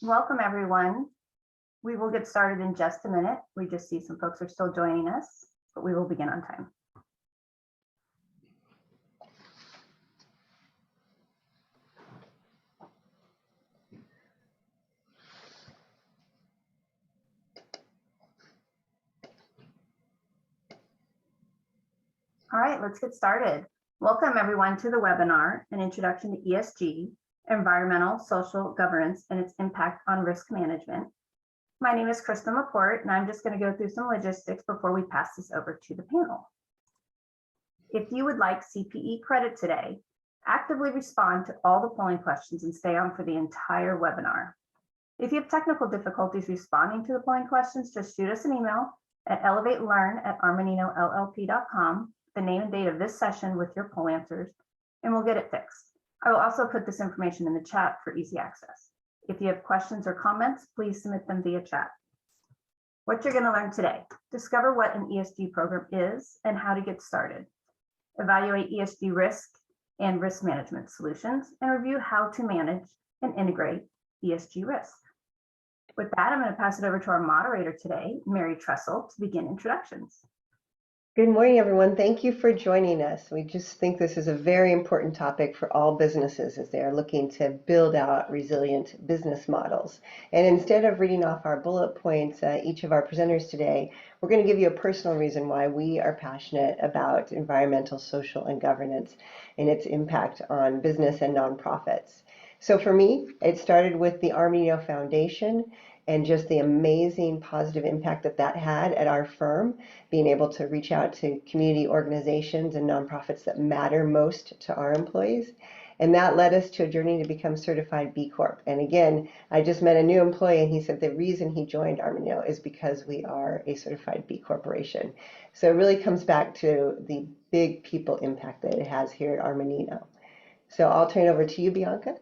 Welcome, everyone. We will get started in just a minute. We just see some folks are still joining us, but we will begin on time. All right, let's get started. Welcome, everyone, to the webinar, An Introduction to ESG, Environmental, Social Governance, and its Impact on Risk Management. My name is Kristen Laporte, and I'm just going to go through some logistics before we pass this over to the panel. If you would like CPE credit today, actively respond to all the polling questions and stay on for the entire webinar. If you have technical difficulties responding to the polling questions, just shoot us an email at elevatelearn@armaninollp.com, the name and date of this session with your poll answers, and we'll get it fixed. I will also put this information in the chat for easy access. If you have questions or comments, please submit them via chat. What you're going to learn today: discover what an ESG program is and how to get started, evaluate ESG risk and risk management solutions, and review how to manage and integrate ESG risk. With that, I'm going to pass it over to our moderator today, Mary Tressel, to begin introductions. Good morning, everyone. Thank you for joining us. We just think this is a very important topic for all businesses as they are looking to build out resilient business models. And instead of reading off our bullet points, each of our presenters today, we're going to give you a personal reason why we are passionate about environmental, social, and governance and its impact on business and nonprofits. So for me, it started with the Armanino Foundation and just the amazing positive impact that had at our firm, being able to reach out to community organizations and nonprofits that matter most to our employees. And that led us to a journey to become certified B Corp. And again, I just met a new employee and he said the reason he joined Armanino is because we are a certified B Corporation. So it really comes back to the big people impact that it has here at Armanino. So I'll turn it over to you, Bianca.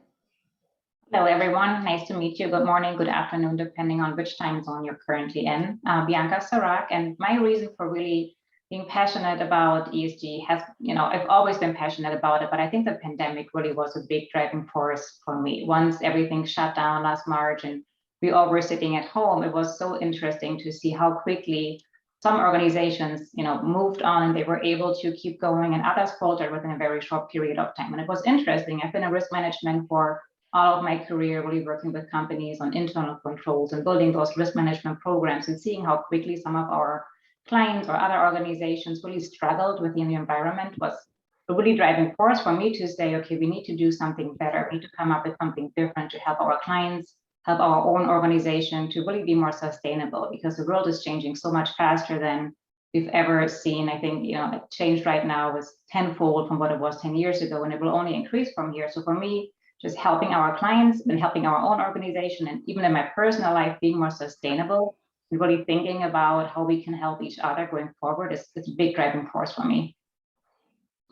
Hello, everyone. Nice to meet you. Good morning, good afternoon, depending on which time zone you're currently in. Bianca Sarak, and my reason for really being passionate about ESG has, I've always been passionate about it, but I think the pandemic really was a big driving force for me. Once everything shut down last March and we all were sitting at home, it was so interesting to see how quickly some organizations, moved on and they were able to keep going, and others faltered within a very short period of time. And it was interesting. I've been in risk management for all of my career, really working with companies on internal controls and building those risk management programs, and seeing how quickly some of our clients or other organizations really struggled within the environment was a really driving force for me to say, okay, we need to do something better. We need to come up with something different to help our clients, help our own organization to really be more sustainable, because the world is changing so much faster than we've ever seen. I think, the change right now is tenfold from what it was 10 years ago, and it will only increase from here. So for me, just helping our clients and helping our own organization, and even in my personal life, being more sustainable and really thinking about how we can help each other going forward is a big driving force for me.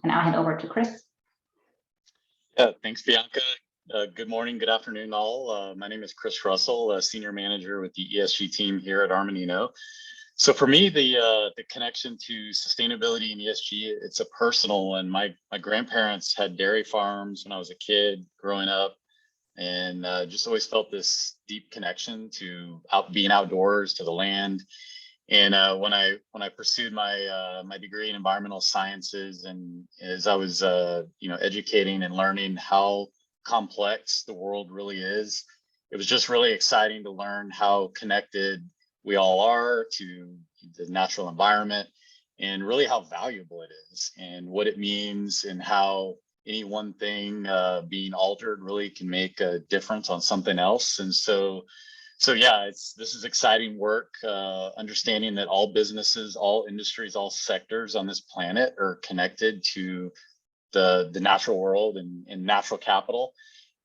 And I'll hand over to Chris. Yeah, thanks, Bianca. Good morning, good afternoon, all. My name is Chris Russell, a senior manager with the ESG team here at Armanino. So for me, the connection to sustainability and ESG, it's a personal one. My grandparents had dairy farms when I was a kid growing up, and just always felt this deep connection to being outdoors, to the land. And when I pursued my my degree in environmental sciences, and as I was educating and learning how complex the world really is, it was just really exciting to learn how connected we all are to the natural environment, and really how valuable it is and what it means, and how any one thing being altered really can make a difference on something else. And so yeah, this is exciting work, understanding that all businesses, all industries, all sectors on this planet are connected to the natural world and natural capital,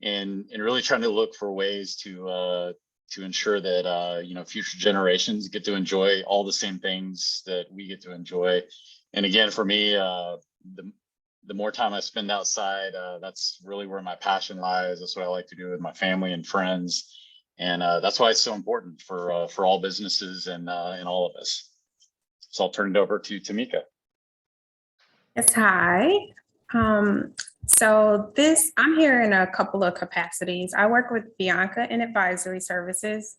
and really trying to look for ways to ensure that future generations get to enjoy all the same things that we get to enjoy. And again, for me, the more time I spend outside, that's really where my passion lies. That's what I like to do with my family and friends, and that's why it's so important for all businesses and all of us. So I'll turn it over to Tamika. Yes, hi. I'm here in a couple of capacities. I work with Bianca in advisory services,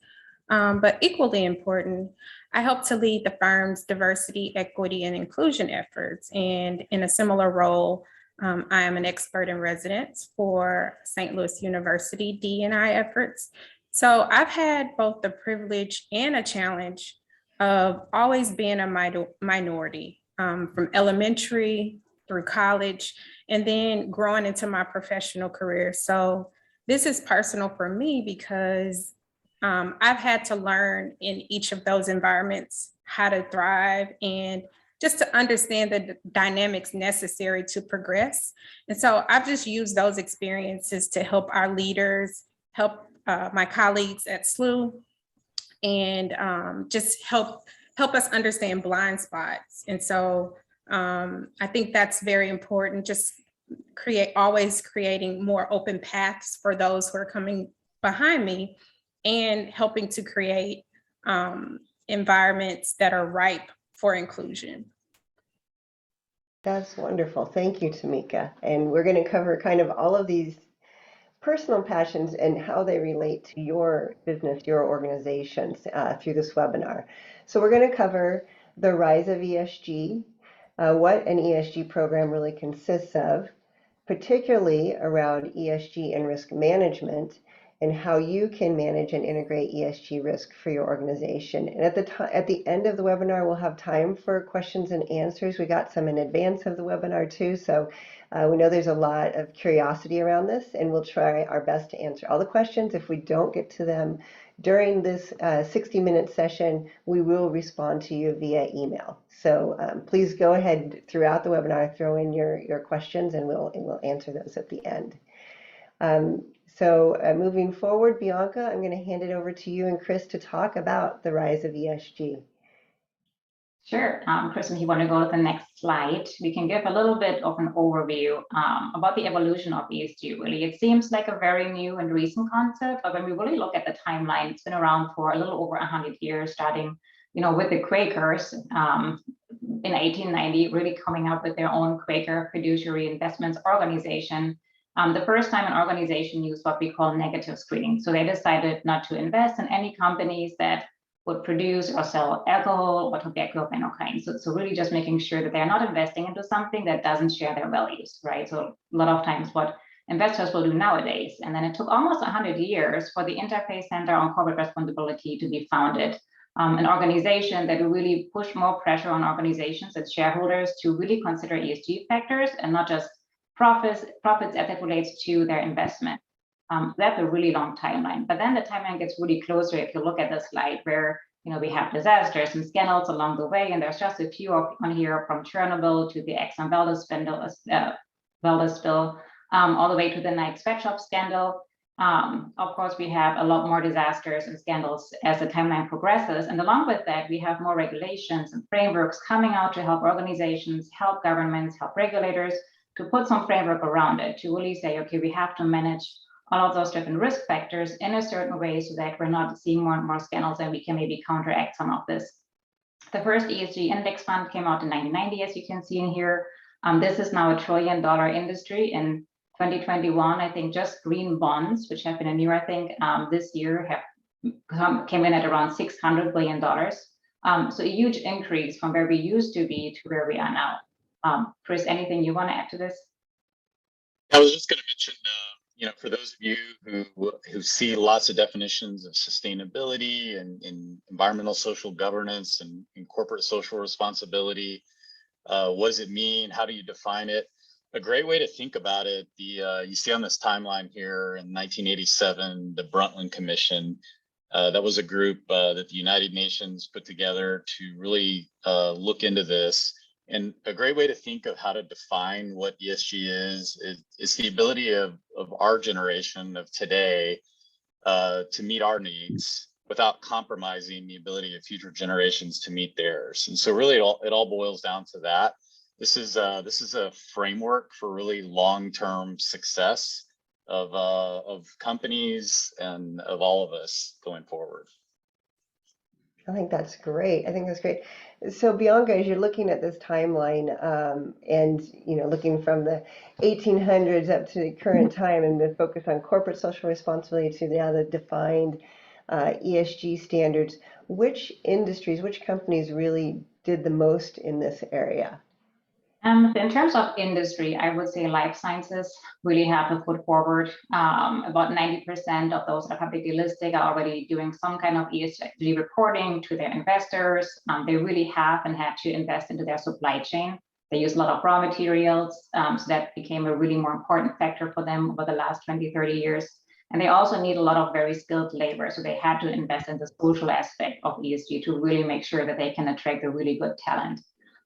but equally important, I help to lead the firm's diversity, equity, and inclusion efforts. And in a similar role, I am an expert in residence for St. Louis University D&I efforts. So I've had both the privilege and a challenge of always being a minority, from elementary through college, and then growing into my professional career. So this is personal for me because I've had to learn in each of those environments how to thrive and just to understand the dynamics necessary to progress. And so I've just used those experiences to help our leaders, help my colleagues at SLU, and just help us understand blind spots. And so I think that's very important, just always creating more open paths for those who are coming behind me and helping to create environments that are ripe for inclusion. That's wonderful. Thank you, Tamika. And we're going to cover kind of all of these personal passions and how they relate to your business, your organizations through this webinar. So we're going to cover the rise of ESG, what an ESG program really consists of, particularly around ESG and risk management, and how you can manage and integrate ESG risk for your organization. And at the end of the webinar, we'll have time for questions and answers. We got some in advance of the webinar too, so we know there's a lot of curiosity around this, and we'll try our best to answer all the questions. If we don't get to them during this 60-minute session, we will respond to you via email. So please go ahead throughout the webinar, throw in your questions, and we'll answer those at the end. So moving forward, Bianca, I'm going to hand it over to you and Chris to talk about the rise of ESG. Sure. Chris, if you want to go to the next slide, we can give a little bit of an overview about the evolution of ESG. Really, it seems like a very new and recent concept, but when we really look at the timeline, it's been around for a little over 100 years, starting, with the Quakers in 1890, really coming up with their own Quaker fiduciary investments organization. The first time an organization used what we call negative screening. So they decided not to invest in any companies that would produce or sell alcohol or tobacco of any kind. So really just making sure that they're not investing into something that doesn't share their values, right? So a lot of times what investors will do nowadays. And then it took almost 100 years for the Interfaith Center on Corporate Responsibility to be founded, an organization that will really push more pressure on organizations and shareholders to really consider ESG factors and not just profits as it relates to their investment. That's a really long timeline, but then the timeline gets really closer if you look at the slide where we have disasters and scandals along the way, and there's just a few on here, from Chernobyl to the Exxon Valdez spill, all the way to the Nike sweatshop scandal. Of course, we have a lot more disasters and scandals as the timeline progresses, and along with that, we have more regulations and frameworks coming out to help organizations, help governments, help regulators to put some framework around it, to really say, okay, we have to manage all of those different risk factors in a certain way so that we're not seeing more and more scandals and we can maybe counteract some of this. The first ESG index fund came out in 1990, as you can see in here. This is now $1 trillion industry. In 2021, I think just green bonds, which have been a newer thing this year, came in at around $600 billion. So a huge increase from where we used to be to where we are now. Chris, anything you want to add to this? I was just going to mention, for those of you who see lots of definitions of sustainability and environmental social governance and corporate social responsibility, what does it mean? How do you define it? A great way to think about it, you see on this timeline here in 1987, the Brundtland Commission, that was a group that the United Nations put together to really look into this. And a great way to think of how to define what ESG is the ability of our generation of today to meet our needs without compromising the ability of future generations to meet theirs. And so really it all boils down to that. This is a framework for really long-term success of companies and of all of us going forward. I think that's great. So Bianca, as you're looking at this timeline, and looking from the 1800s up to the current time, and the focus on corporate social responsibility to now the defined ESG standards, which industries, which companies really did the most in this area? So in terms of industry, I would say life sciences really have to put forward. About 90% of those that are publicly listed are already doing some kind of ESG reporting to their investors. They really have and had to invest into their supply chain. They use a lot of raw materials, so that became a really more important factor for them over the last 20, 30 years. And they also need a lot of very skilled labor. So they had to invest in the social aspect of ESG to really make sure that they can attract a really good talent.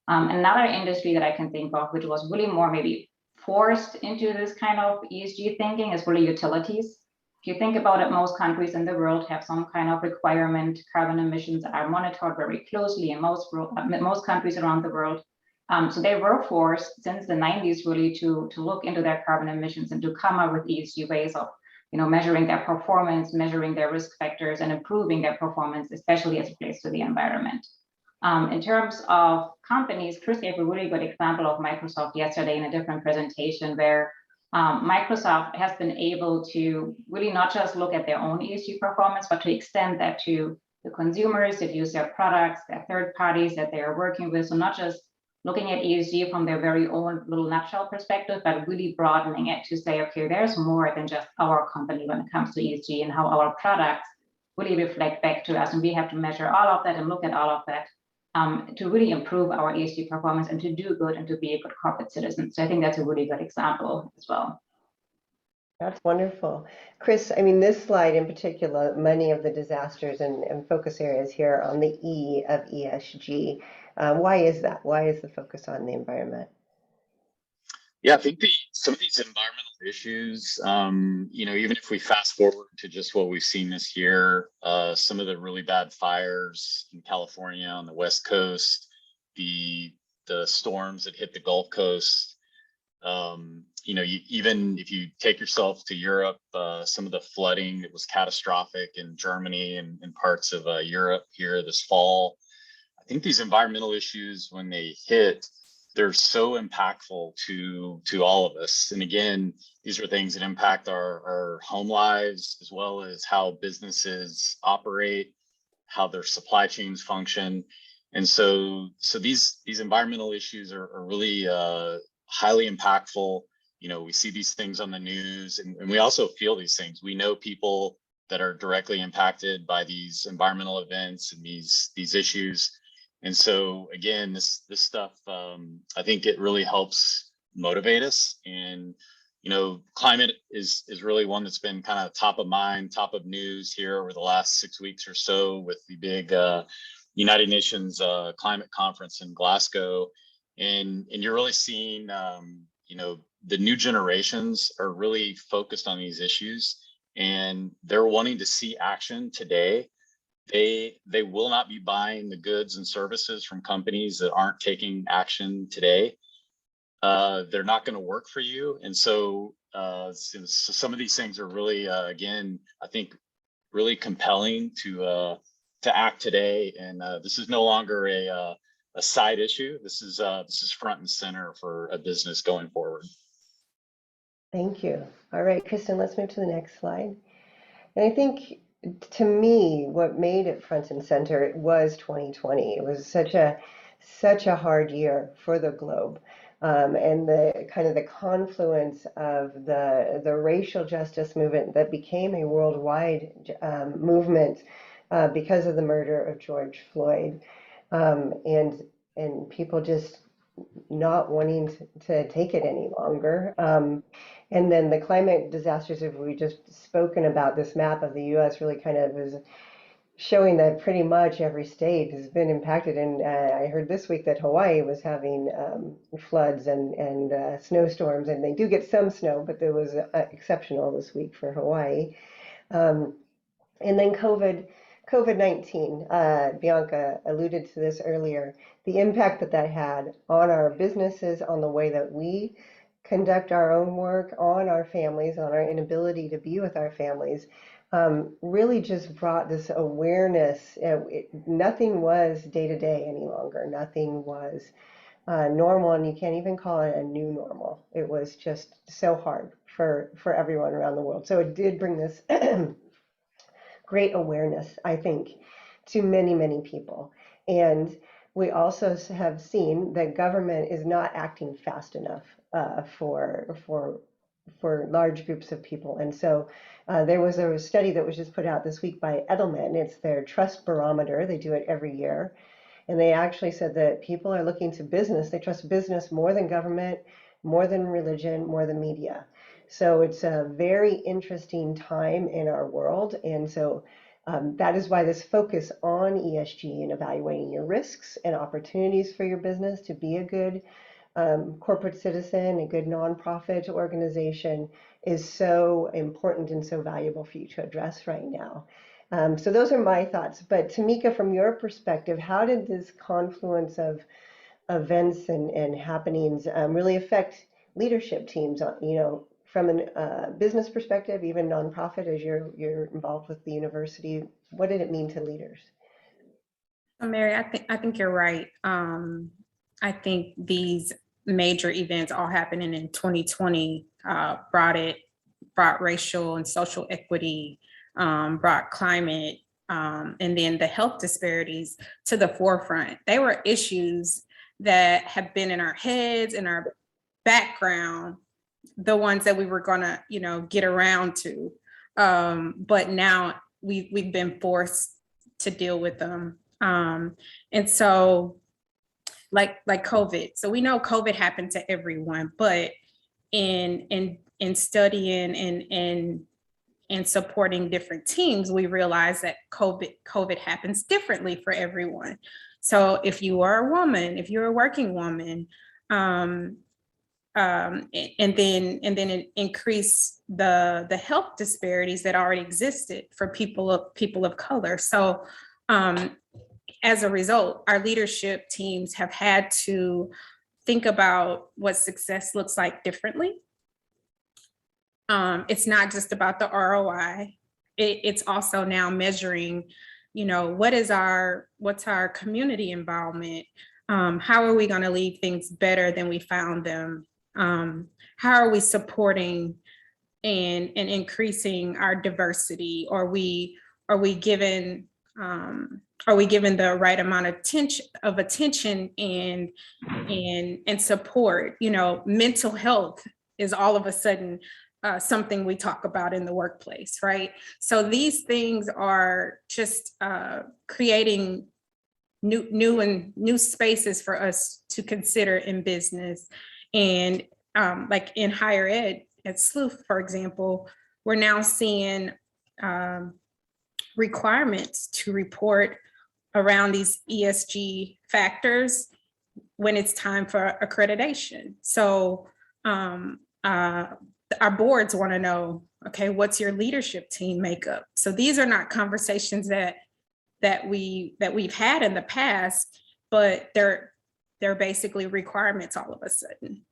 Another industry that I can think of, which was really more maybe forced into this kind of ESG thinking, is really utilities. If you think about it, most countries in the world have some kind of requirement. Carbon emissions are monitored very closely in most countries around the world. So they were forced since the 90s really to look into their carbon emissions and to come up with ESG ways of measuring their performance, measuring their risk factors, and improving their performance, especially as it relates to the environment. In terms of companies, Chris gave a really good example of Microsoft yesterday in a different presentation where Microsoft has been able to really not just look at their own ESG performance, but to extend that to the consumers that use their products, their third parties that they are working with. So not just looking at ESG from their very own little nutshell perspective, but really broadening it to say, okay, there's more than just our company when it comes to ESG and how our products really reflect back to us. And we have to measure all of that and look at all of that. To really improve our ESG performance and to do good and to be a good corporate citizen. So I think that's a really good example as well. That's wonderful. Chris, I mean, this slide in particular, many of the disasters and focus areas here on the E of ESG. Why is that? Why is the focus on the environment? Yeah, I think some of these environmental issues, even if we fast forward to just what we've seen this year, some of the really bad fires in California on the West Coast, the storms that hit the Gulf Coast, even if you take yourself to Europe, some of the flooding that was catastrophic in Germany and parts of Europe here this fall. I think these environmental issues, when they hit, they're so impactful to all of us. And again, these are things that impact our home lives, as well as how businesses operate, how their supply chains function. And so these environmental issues are really highly impactful. We see these things on the news, and we also feel these things. We know people that are directly impacted by these environmental events and these issues. And so again, this stuff, I think it really helps motivate us. And climate is really one that's been kind of top of mind, top of news here over the last 6 weeks or so with the big United Nations climate conference in Glasgow. And you're really seeing, the new generations are really focused on these issues, and they're wanting to see action today. They will not be buying the goods and services from companies that aren't taking action today. They're not going to work for you. And so some of these things are really, again, I think really compelling to act today. And this is no longer a side issue. This is front and center for a business going forward. Thank you. All right, Kristen, let's move to the next slide. And I think, to me, what made it front and center was 2020. It was such a hard year for the globe, and the kind of the confluence of the racial justice movement that became a worldwide movement because of the murder of George Floyd, and people just not wanting to take it any longer. And then the climate disasters, if we just spoken about, this map of the U.S. really kind of is showing that pretty much every state has been impacted. And I heard this week that Hawaii was having floods and snowstorms, and they do get some snow, but there was exceptional this week for Hawaii. And then COVID-19, Bianca alluded to this earlier, the impact that had on our businesses, on the way that we conduct our own work, on our families, on our inability to be with our families. really just brought this awareness. Nothing was day to day any longer. Nothing was normal, and you can't even call it a new normal. It was just so hard for everyone around the world. So it did bring this great awareness, I think, to many people. And we also have seen that government is not acting fast enough for large groups of people. And so there was a study that was just put out this week by Edelman. It's their trust barometer. They do it every year. And they actually said that people are looking to business. They trust business more than government, more than religion, more than media. So it's a very interesting time in our world. And so that is why this focus on ESG and evaluating your risks and opportunities for your business to be a good corporate citizen, a good nonprofit organization is so important and so valuable for you to address right now. So those are my thoughts. But Tamika, from your perspective, how did this confluence of events and happenings really affect leadership teams? From a business perspective, even nonprofit, as you're involved with the university, what did it mean to leaders? Mary, I think you're right. I think these major events all happening in 2020 brought racial and social equity, brought climate, and then the health disparities to the forefront. They were issues that have been in our heads, in our background, the ones that we were gonna, get around to. But now we've been forced to deal with them. And so like COVID. So we know COVID happened to everyone, but in studying and supporting different teams, we realize that COVID happens differently for everyone. So if you are a woman, if you're a working woman, and then it increase the health disparities that already existed for people of color. So as a result, our leadership teams have had to think about what success looks like differently. It's not just about the ROI. It's also now measuring, what's our community involvement? How are we going to leave things better than we found them? How are we supporting and increasing our diversity? Are we given the right amount of attention and support? Mental health is all of a sudden something we talk about in the workplace, right? So these things are just creating new spaces for us to consider in business. And like in higher ed at SLUF, for example, we're now seeing requirements to report around these ESG factors when it's time for accreditation. So our boards want to know, okay, what's your leadership team makeup? So these are not conversations that we've had in the past, but they're basically requirements all of a sudden.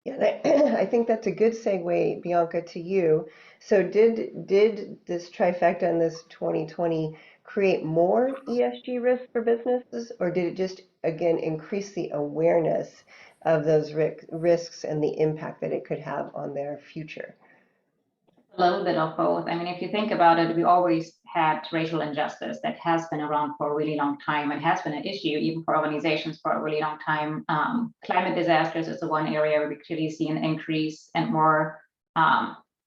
Yeah, I think that's a good segue, Bianca, to you. So did this trifecta in this 2020 create more ESG risk for businesses, or did it just, again, increase the awareness of those risks and the impact that it could have on their future? A little bit of both. I mean, if you think about it, we always had racial injustice that has been around for a really long time and has been an issue even for organizations for a really long time. Climate disasters is the one area where we clearly see an increase and more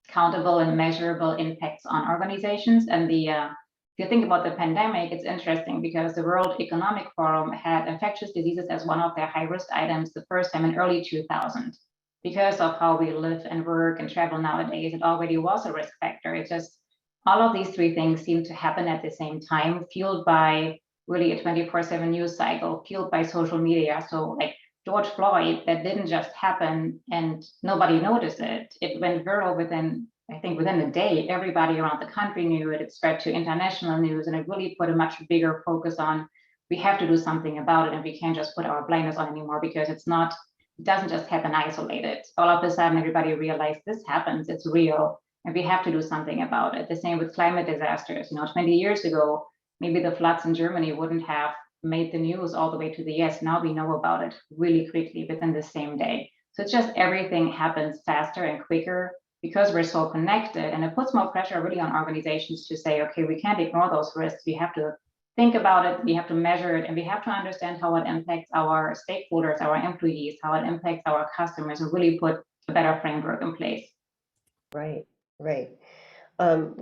countable and measurable impacts on organizations. And if you think about the pandemic, it's interesting because the World Economic Forum had infectious diseases as one of their high-risk items the first time in early 2000. Because of how we live and work and travel nowadays, it already was a risk factor. It's just all of these three things seem to happen at the same time, fueled by really a 24/7 news cycle, fueled by social media. So like George Floyd, that didn't just happen and nobody noticed it. It went viral within a day. Everybody around the country knew it. It spread to international news, and it really put a much bigger focus on, we have to do something about it, and we can't just put our blinders on anymore because it doesn't just happen isolated. All of a sudden, everybody realized this happens, it's real, and we have to do something about it. The same with climate disasters. 20 years ago, maybe the floods in Germany wouldn't have made the news all the way to the US. Now we know about it really quickly within the same day. So it's just everything happens faster and quicker because we're so connected, and it puts more pressure really on organizations to say, okay, we can't ignore those risks. We have to think about it, we have to measure it, and we have to understand how it impacts our stakeholders, our employees, how it impacts our customers, and really put a better framework in place. Right, right.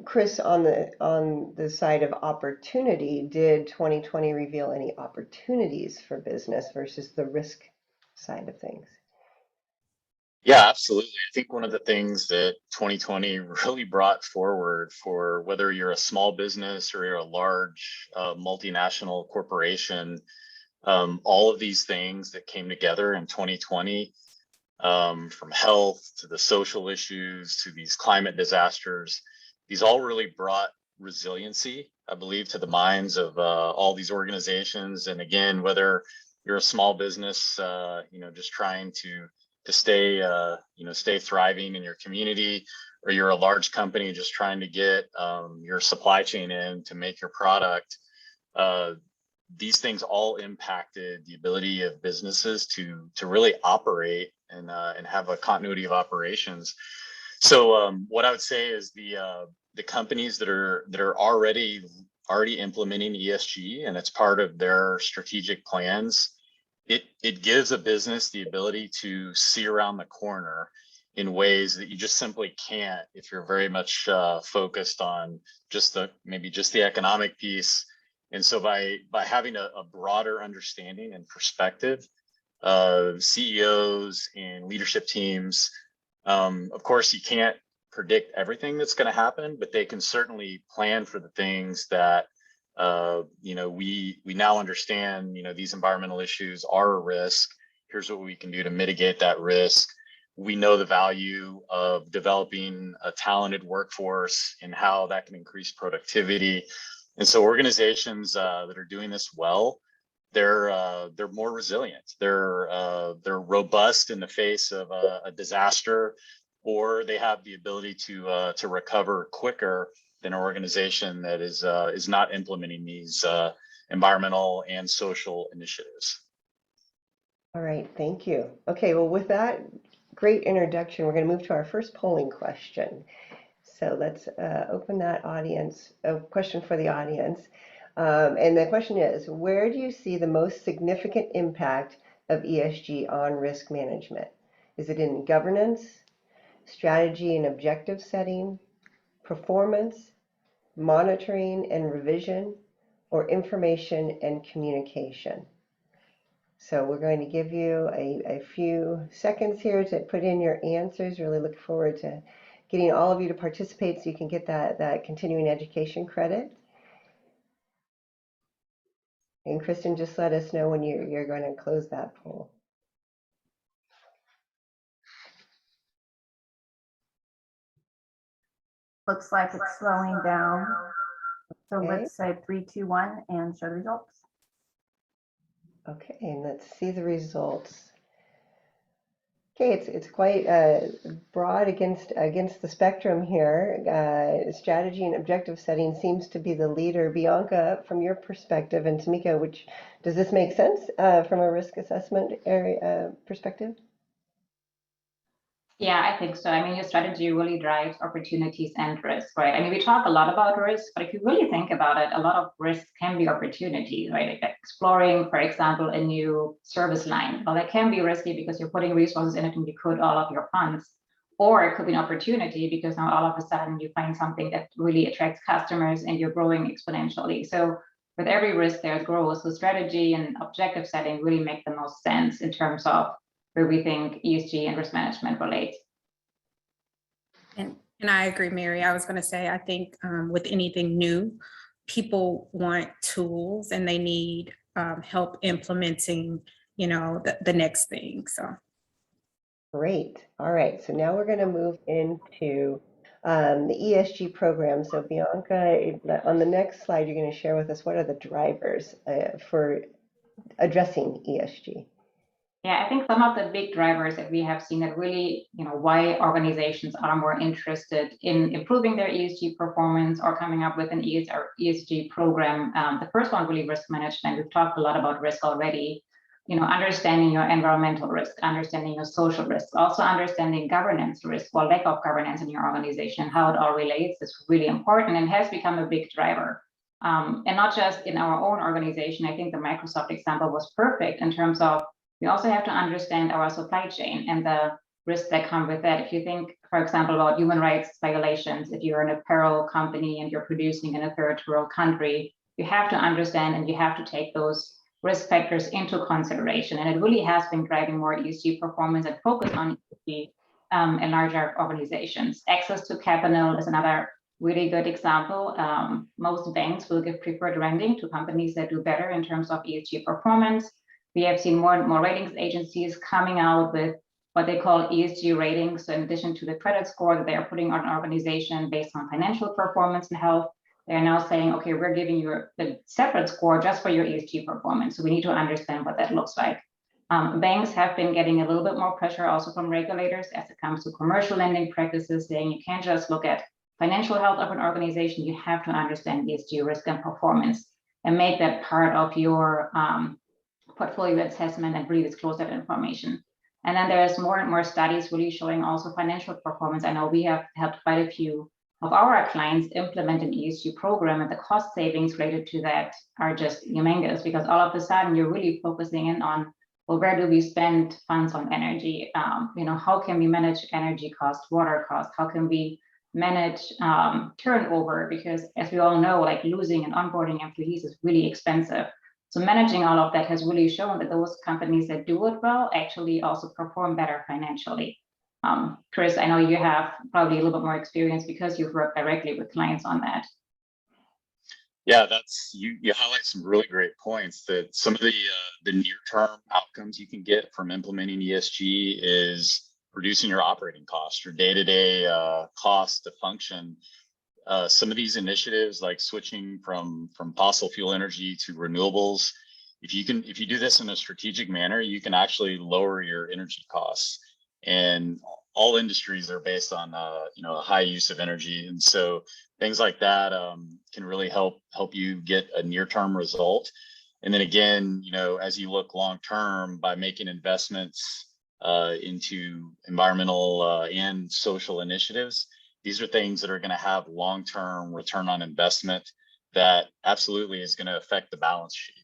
Chris, on the side of opportunity, did 2020 reveal any opportunities for business versus the risk side of things? Yeah, absolutely. I think one of the things that 2020 really brought forward for whether you're a small business or you're a large multinational corporation, all of these things that came together in 2020, from health to the social issues to these climate disasters, these all really brought resiliency, I believe, to the minds of all these organizations. And again, whether you're a small business, just trying to stay, stay thriving in your community, or you're a large company just trying to get your supply chain in to make your product. These things all impacted the ability of businesses to really operate and have a continuity of operations. So what I would say is the companies that are already implementing ESG, and it's part of their strategic plans, it gives a business the ability to see around the corner in ways that you just simply can't if you're very much focused on maybe just the economic piece. And so by having a broader understanding and perspective of CEOs and leadership teams, of course you can't predict everything that's going to happen, but they can certainly plan for the things that we now understand. These environmental issues are a risk. Here's what we can do to mitigate that risk. We know the value of developing a talented workforce and how that can increase productivity. And so organizations that are doing this well, they're more resilient. They're robust in the face of a disaster, or they have the ability to recover quicker than an organization that is not implementing these environmental and social initiatives. All right, thank you. Okay, well, with that great introduction, we're going to move to our first polling question. So let's open that question for the audience. And the question is, where do you see the most significant impact of ESG on risk management? Is it in governance, strategy and objective setting, performance, monitoring and revision, or information and communication? So we're going to give you a few seconds here to put in your answers. Really look forward to getting all of you to participate so you can get that continuing education credit. And Kristen, just let us know when you're going to close that poll. Looks like it's slowing down. So Okay. let's say 3, 2, 1 and show the results. Okay, and let's see the results. Okay, it's quite broad against the spectrum here. Strategy and objective setting seems to be the leader. Bianca, from your perspective, and Tamika, does this make sense from a risk assessment area perspective? Yeah, I think so. I mean, your strategy really drives opportunities and risks, right? I mean, we talk a lot about risk, but if you really think about it, a lot of risks can be opportunities, right? Like exploring, for example, a new service line. Well, that can be risky because you're putting resources in it and you put all of your funds. Or it could be an opportunity because now all of a sudden you find something that really attracts customers and you're growing exponentially. So with every risk, there's growth. So strategy and objective setting really make the most sense in terms of where we think ESG and risk management relates. And I agree, Mary. I was going to say, I think with anything new, people want tools and they need help implementing, the next thing. So. Great. All right. So now we're going to move into the ESG program. So Bianca, on the next slide, you're going to share with us what are the drivers for addressing ESG. Yeah, I think some of the big drivers that we have seen that really, why organizations are more interested in improving their ESG performance or coming up with an ESG program. The first one, really risk management. We've talked a lot about risk already. Understanding your environmental risk, understanding your social risk, also understanding governance risk or lack of governance in your organization, how it all relates is really important and has become a big driver. And not just in our own organization. I think the Microsoft example was perfect in terms of we also have to understand our supply chain and the risks that come with that. If you think, for example, about human rights violations, if you're an apparel company and you're producing in a third world country, you have to understand and you have to take those risk factors into consideration. And it really has been driving more ESG performance and focus on ESG in larger organizations. Access to capital is another really good example. Most banks will give preferred lending to companies that do better in terms of ESG performance. We have seen more and more ratings agencies coming out with what they call ESG ratings. So in addition to the credit score that they are putting on an organization based on financial performance and health, they're now saying, okay, we're giving you a separate score just for your ESG performance. So we need to understand what that looks like. Banks have been getting a little bit more pressure also from regulators as it comes to commercial lending practices, saying you can't just look at financial health of an organization, you have to understand ESG risk and performance and make that part of your portfolio assessment and really disclose that information. And then there's more and more studies really showing also financial performance. I know we have helped quite a few of our clients implement an ESG program, and the cost savings related to that are just humongous, because all of a sudden you're really focusing in on, well, where do we spend funds on energy? How can we manage energy costs, water costs? How can we manage turnover? Because as we all know, like losing and onboarding employees is really expensive. So managing all of that has really shown that those companies that do it well actually also perform better financially. Chris, I know you have probably a little bit more experience because you've worked directly with clients on that. Yeah, you highlight some really great points. That some of the near-term outcomes you can get from implementing ESG is reducing your operating costs, your day-to-day cost to function. Some of these initiatives, like switching from fossil fuel energy to renewables, if you do this in a strategic manner, you can actually lower your energy costs. And all industries are based on a high use of energy, and so things like that can really help you get a near-term result. And then again, as you look long-term by making investments into environmental and social initiatives, these are things that are going to have long-term return on investment that absolutely is going to affect the balance sheet.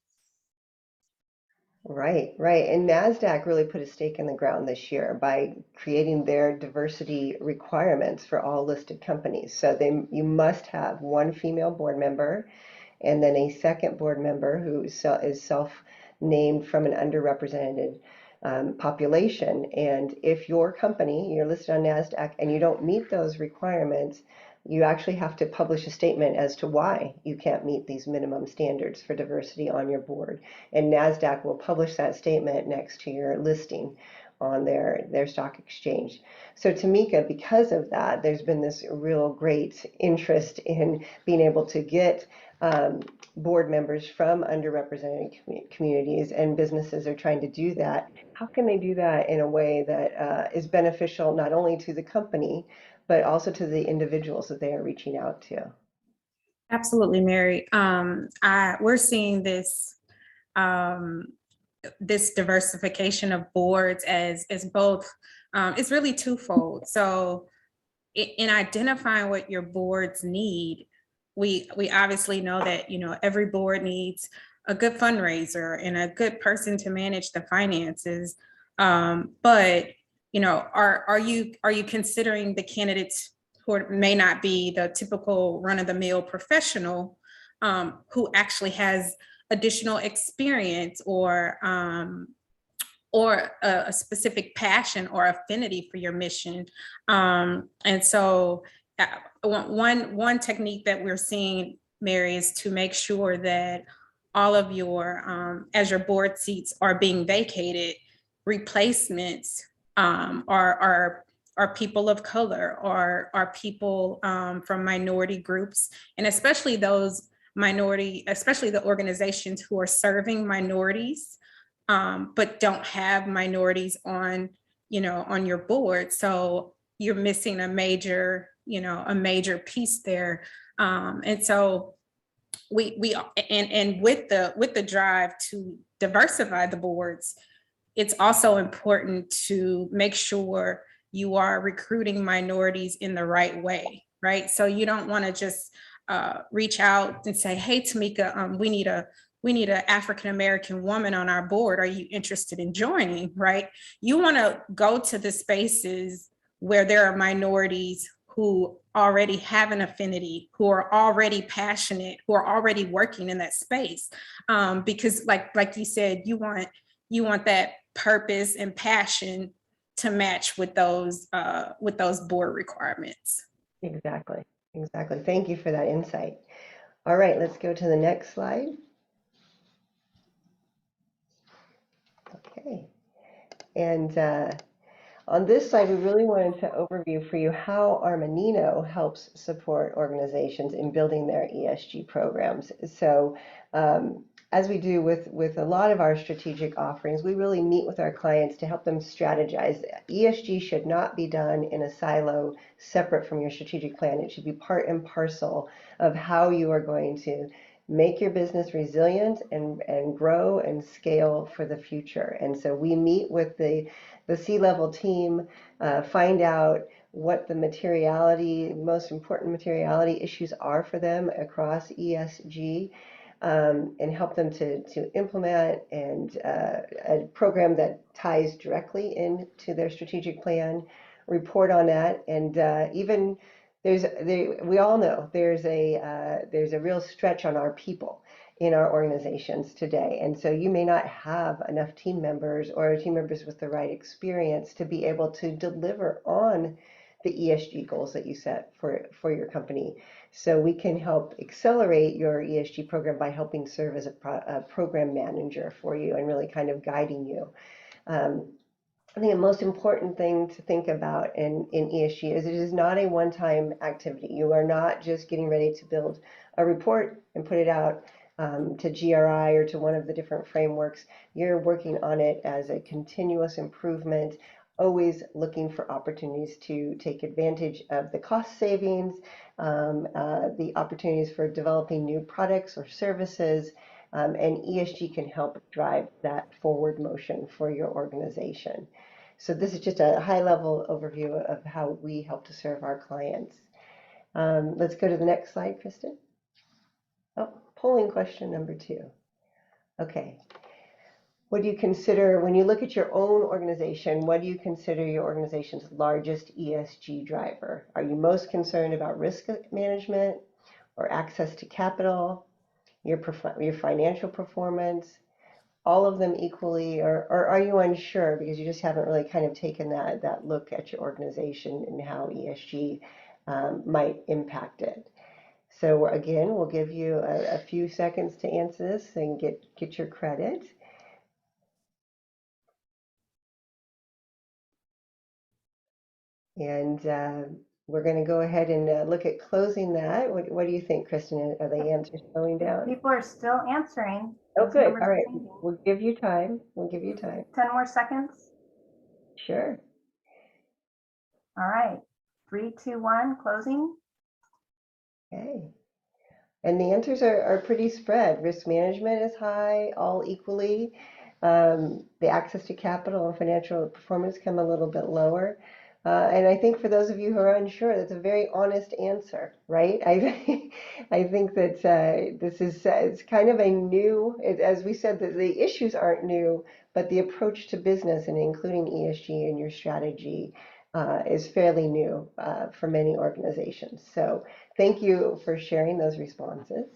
Right. And Nasdaq really put a stake in the ground this year by creating their diversity requirements for all listed companies. So you must have one female board member and then a second board member who is self-named from an underrepresented population. And if your company, you're listed on Nasdaq, and you don't meet those requirements, you actually have to publish a statement as to why you can't meet these minimum standards for diversity on your board. And Nasdaq will publish that statement next to your listing on their stock exchange. So Tamika, because of that, there's been this real great interest in being able to get board members from underrepresented communities, and businesses are trying to do that. How can they do that in a way that is beneficial not only to the company, but also to the individuals that they are reaching out to? Absolutely, Mary. We're seeing this this diversification of boards as both. It's really twofold. So in identifying what your boards need, we obviously know that every board needs a good fundraiser and a good person to manage the finances. But are you considering the candidates who may not be the typical run-of-the-mill professional who actually has additional experience or a specific passion or affinity for your mission? And so one technique that we're seeing, Mary, is to make sure that all of your, as your board seats are being vacated, replacements are people of color, or are people from minority groups, and especially those especially the organizations who are serving minorities. but don't have minorities on, on your board. So you're missing a major piece there. And so with the drive to diversify the boards, it's also important to make sure you are recruiting minorities in the right way, right? So you don't want to just reach out and say, "Hey, Tamika, we need an African-American woman on our board. Are you interested in joining?" Right? You want to go to the spaces where there are minorities who already have an affinity, who are already passionate, who are already working in that space. Because like you said, you want that purpose and passion to match with those board requirements. Exactly. Thank you for that insight. All right, let's go to the next slide. Okay. And on this slide, we really wanted to overview for you how Armanino helps support organizations in building their ESG programs. So as we do with a lot of our strategic offerings, we really meet with our clients to help them strategize. ESG should not be done in a silo separate from your strategic plan. It should be part and parcel of how you are going to make your business resilient and grow and scale for the future. And so we meet with the C-level team, find out what the most important materiality issues are for them across ESG, and help them to implement a program that ties directly into their strategic plan, report on that, and even we all know there's a real stretch on our people in our organizations today. And so you may not have enough team members or team members with the right experience to be able to deliver on the ESG goals that you set for your company. So we can help accelerate your ESG program by helping serve as a program manager for you and really kind of guiding you. I think the most important thing to think about in ESG is it is not a one-time activity. You are not just getting ready to build a report and put it out to GRI or to one of the different frameworks. You're working on it as a continuous improvement, always looking for opportunities to take advantage of the cost savings, the opportunities for developing new products or services, and ESG can help drive that forward motion for your organization. So this is just a high-level overview of how we help to serve our clients. Let's go to the next slide, Kristen. Oh, polling question number 2. Okay. What do you consider, when you look at your own organization, what do you consider your organization's largest ESG driver? Are you most concerned about risk management or access to capital, your financial performance, all of them equally, or are you unsure because you just haven't really kind of taken that look at your organization and how ESG might impact it? So again, we'll give you a few seconds to answer this and get your credit. And we're going to go ahead and look at closing that. What do you think, Kristen? Are the answers slowing down? People are still answering. Oh, good. All right. We'll give you time. 10 more seconds. Sure. All right. 3, 2, 1, closing. Okay. And the answers are pretty spread. Risk management is high, all equally. The access to capital and financial performance come a little bit lower. And I think for those of you who are unsure, that's a very honest answer, right? I think that this is it's kind of a new, as we said, that the issues aren't new, but the approach to business and including ESG in your strategy is fairly new for many organizations. So thank you for sharing those responses,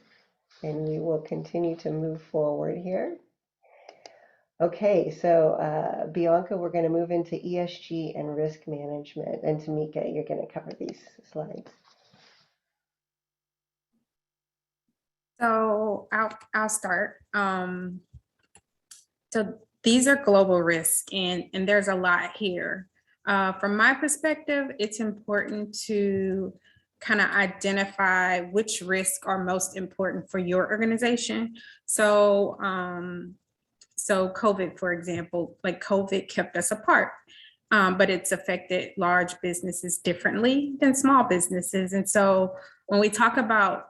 and we will continue to move forward here. Okay, so Bianca, we're going to move into ESG and risk management, and Tamika, you're going to cover these slides. So I'll start. So these are global risk, and there's a lot here. From my perspective, it's important to kind of identify which risks are most important for your organization. So So COVID, for example, like COVID kept us apart, but it's affected large businesses differently than small businesses. And so when we talk about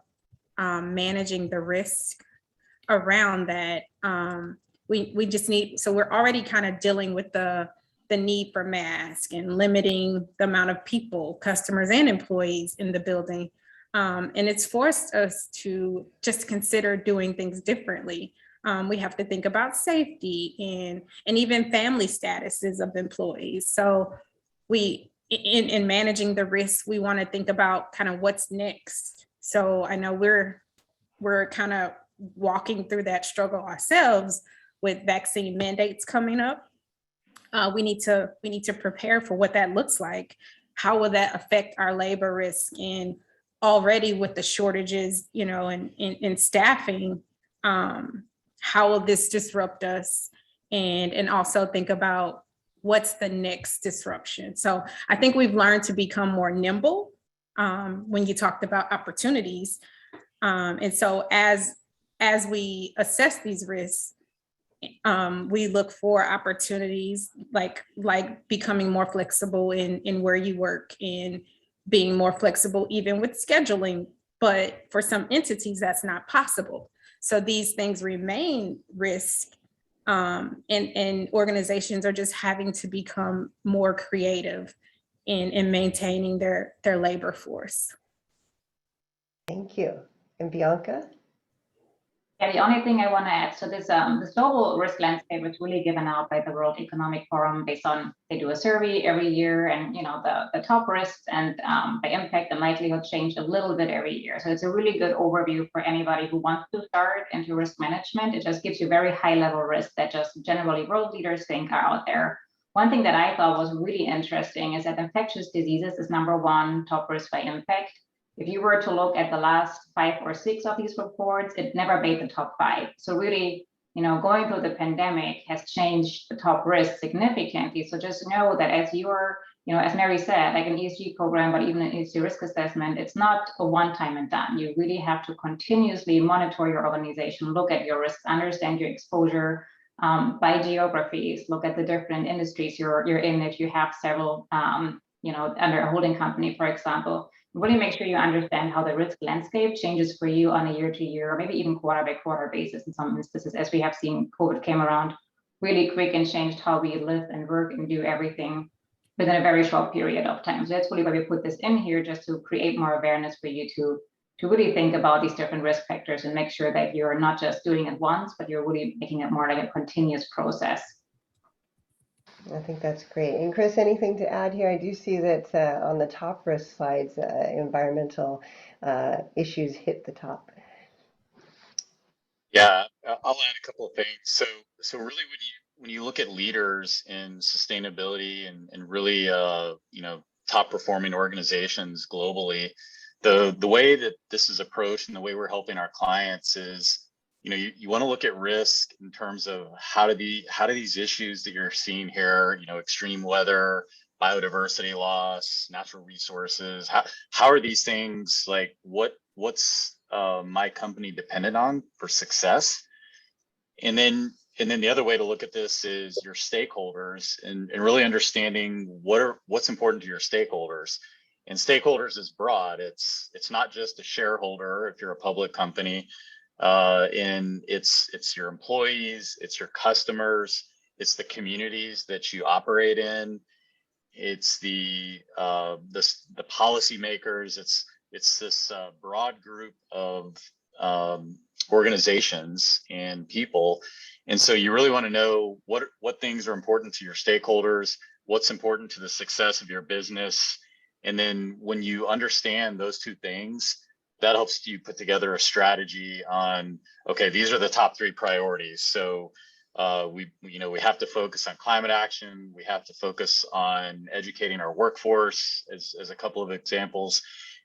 managing the risk around that, we just need, so we're already kind of dealing with the need for masks and limiting the amount of people, customers and employees in the building. And it's forced us to just consider doing things differently. We have to think about safety and even family statuses of employees. So in managing the risk, we want to think about kind of what's next. So I know we're kind of walking through that struggle ourselves with vaccine mandates coming up. We need to prepare for what that looks like. How will that affect our labor risk? And already with the shortages, in staffing, how will this disrupt us? And also think about what's the next disruption. So I think we've learned to become more nimble when you talked about opportunities. And so as we assess these risks, we look for opportunities like becoming more flexible in where you work and being more flexible even with scheduling. But for some entities, that's not possible. So these things remain risk, and organizations are just having to become more creative in maintaining their labor force. Thank you. And Bianca? Yeah, the only thing I want to add, so this global risk landscape was really given out by the World Economic Forum based on, they do a survey every year, and the top risks and by impact and likelihood change a little bit every year. So it's a really good overview for anybody who wants to start into risk management. It just gives you very high level risks that just generally world leaders think are out there. One thing that I thought was really interesting is that infectious diseases is #1 top risk by impact. If you were to look at the last 5 or 6 of these reports, it never made the top 5. So really, going through the pandemic has changed the top risk significantly. So just know that as you're, as Mary said, like an ESG program, but even an ESG risk assessment, it's not a one-time and done. You really have to continuously monitor your organization, look at your risks, understand your exposure by geographies, look at the different industries you're in. If you have several, under a holding company, for example, really make sure you understand how the risk landscape changes for you on a year-to-year, or maybe even quarter-by-quarter basis in some instances, as we have seen. COVID came around really quick and changed how we live and work and do everything within a very short period of time. So that's really why we put this in here, just to create more awareness for you to really think about these different risk factors and make sure that you're not just doing it once, but you're really making it more like a continuous process. I think that's great. And Chris, anything to add here? I do see that on the top risk slides, environmental issues hit the top. Yeah, I'll add a couple of things. So really, when you look at leaders in sustainability and really top performing organizations globally, the way that this is approached and the way we're helping our clients is, you want to look at risk in terms of how do these issues that you're seeing here, extreme weather, biodiversity loss, natural resources, how are these things, like what's my company dependent on for success? And then the other way to look at this is your stakeholders and really understanding what's important to your stakeholders. And stakeholders is broad. It's not just a shareholder if you're a public company. And it's your employees, it's your customers, it's the communities that you operate in, it's the policymakers, it's this broad group of organizations and people. And so you really want to know what things are important to your stakeholders, what's important to the success of your business. And then when you understand those two things, that helps you put together a strategy on, okay, these are the top 3 priorities. So we have to focus on climate action. We have to focus on educating our workforce as a couple of examples.